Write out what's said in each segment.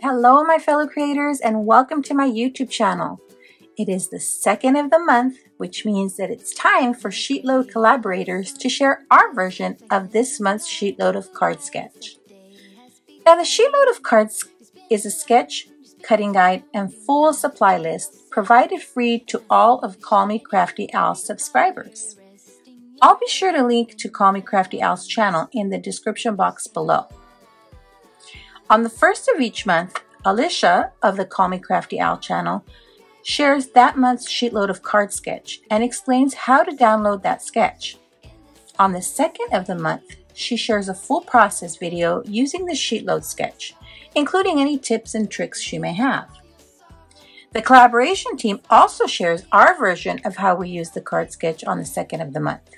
Hello my fellow creators and welcome to my YouTube channel. It is the 2nd of the month, which means that it's time for SheetLoad collaborators to share our version of this month's SheetLoad of Card Sketch. Now the SheetLoad of Cards is a sketch, cutting guide, and full supply list provided free to all of Call Me Crafty Al's subscribers. I'll be sure to link to Call Me Crafty Al's channel in the description box below. On the 1st of each month, Alicia of the Call Me Crafty Al channel shares that month's SheetLoad of Card Sketch and explains how to download that sketch. On the 2nd of the month, she shares a full process video using the SheetLoad sketch, including any tips and tricks she may have. The collaboration team also shares our version of how we use the card sketch on the 2nd of the month.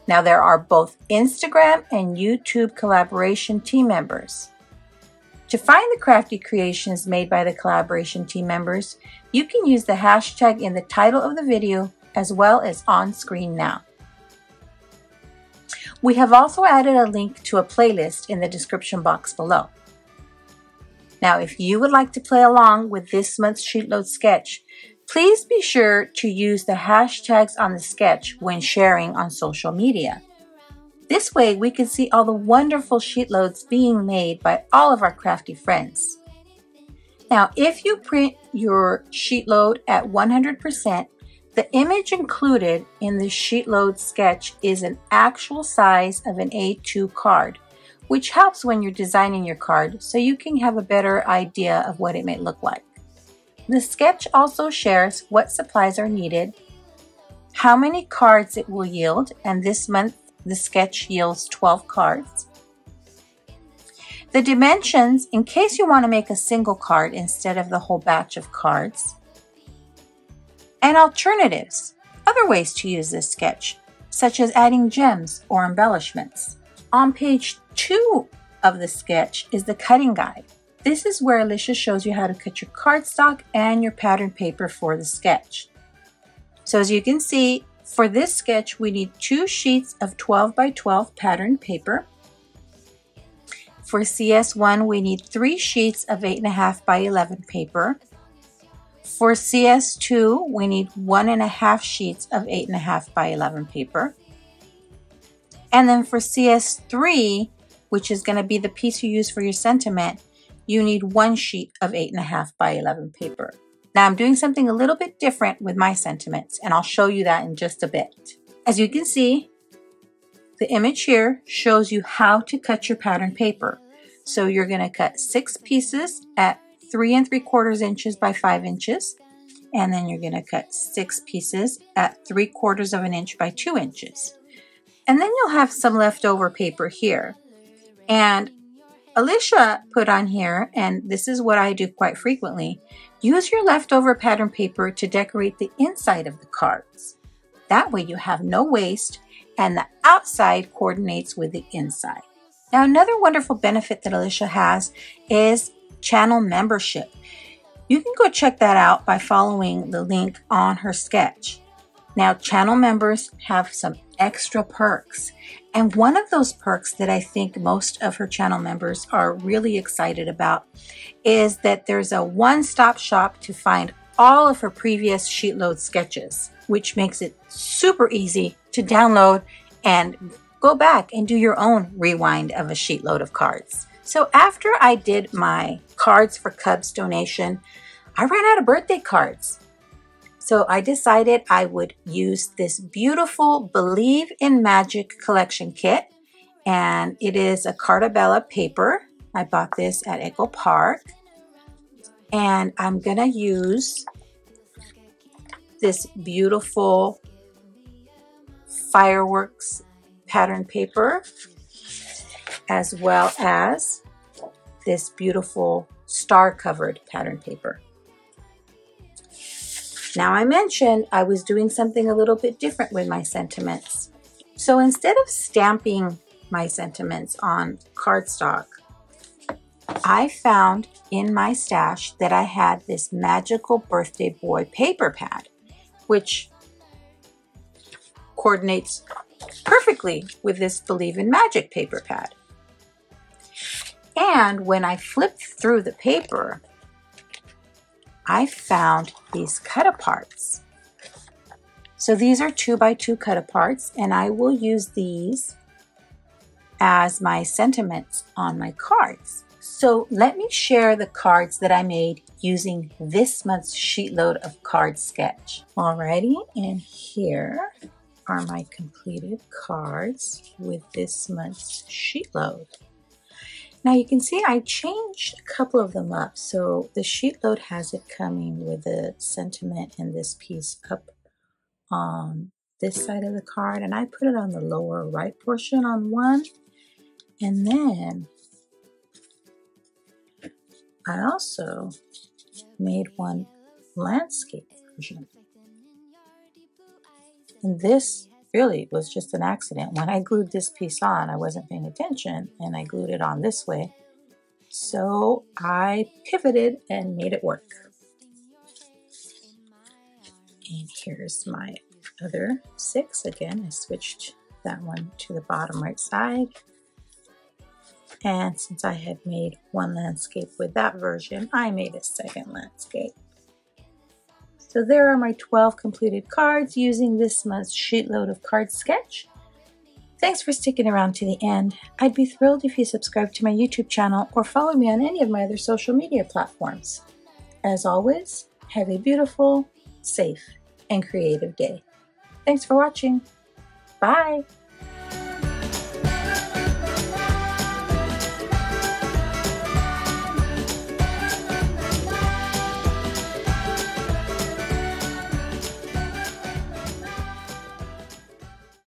Now there are both Instagram and YouTube collaboration team members. To find the crafty creations made by the collaboration team members, you can use the hashtag in the title of the video as well as on screen now. We have also added a link to a playlist in the description box below. Now, if you would like to play along with this month's SheetLoad sketch, please be sure to use the hashtags on the sketch when sharing on social media. This way, we can see all the wonderful SheetLoads being made by all of our crafty friends. Now, if you print your SheetLoad at 100%, the image included in the SheetLoad sketch is an actual size of an A2 card, which helps when you're designing your card so you can have a better idea of what it may look like. The sketch also shares what supplies are needed, how many cards it will yield, and this month the sketch yields 12 cards. The dimensions, in case you want to make a single card instead of the whole batch of cards. And alternatives, other ways to use this sketch, such as adding gems or embellishments. On page 2 of the sketch is the cutting guide. This is where Alicia shows you how to cut your cardstock and your pattern paper for the sketch. So as you can see, for this sketch, we need 2 sheets of 12 by 12 pattern paper. For CS1, we need 3 sheets of 8.5 by 11 paper. For CS2, we need 1.5 sheets of 8.5 by 11 paper. And then for CS3, which is going to be the piece you use for your sentiment, you need 1 sheet of 8.5 by 11 paper. Now I'm doing something a little bit different with my sentiments, and I'll show you that in just a bit. As you can see, the image here shows you how to cut your pattern paper. So you're going to cut 6 pieces at 3 3/4 inches by 5 inches, and then you're going to cut 6 pieces at 3/4 of an inch by 2 inches. And then you'll have some leftover paper here. And Alicia put on here, and this is what I do quite frequently, use your leftover pattern paper to decorate the inside of the cards. That way you have no waste and the outside coordinates with the inside. Now another wonderful benefit that Alicia has is channel membership. You can go check that out by following the link on her sketch. Now channel members have some extra perks. And one of those perks that I think most of her channel members are really excited about is that there's a one-stop shop to find all of her previous SheetLoad sketches, which makes it super easy to download and go back and do your own rewind of a SheetLoad of cards. So after I did my Cards for Cubs donation, I ran out of birthday cards. So I decided I would use this beautiful Believe in Magic collection kit, and it is a Cartabella paper. I bought this at Echo Park, and I'm gonna use this beautiful fireworks pattern paper as well as this beautiful star covered pattern paper. Now I mentioned I was doing something a little bit different with my sentiments. So instead of stamping my sentiments on cardstock, I found in my stash that I had this magical birthday boy paper pad, which coordinates perfectly with this Believe in Magic paper pad. And when I flipped through the paper, I found these cut-aparts. So these are 2x2 cut-aparts, and I will use these as my sentiments on my cards. So let me share the cards that I made using this month's SheetLoad of Card Sketch. Alrighty, and here are my completed cards with this month's SheetLoad. Now you can see I changed a couple of them up. So the SheetLoad has it coming with a sentiment and this piece up on this side of the card, and I put it on the lower right portion on one, and then I also made one landscape version. And this really was just an accident. When I glued this piece on, I wasn't paying attention and I glued it on this way. So I pivoted and made it work. And here's my other 6. Again, I switched that one to the bottom right side. And since I had made one landscape with that version, I made a second landscape. So there are my 12 completed cards using this month's SheetLoad of Card Sketch. Thanks for sticking around to the end. I'd be thrilled if you subscribe to my YouTube channel or follow me on any of my other social media platforms. As always, have a beautiful, safe, and creative day. Thanks for watching. Bye.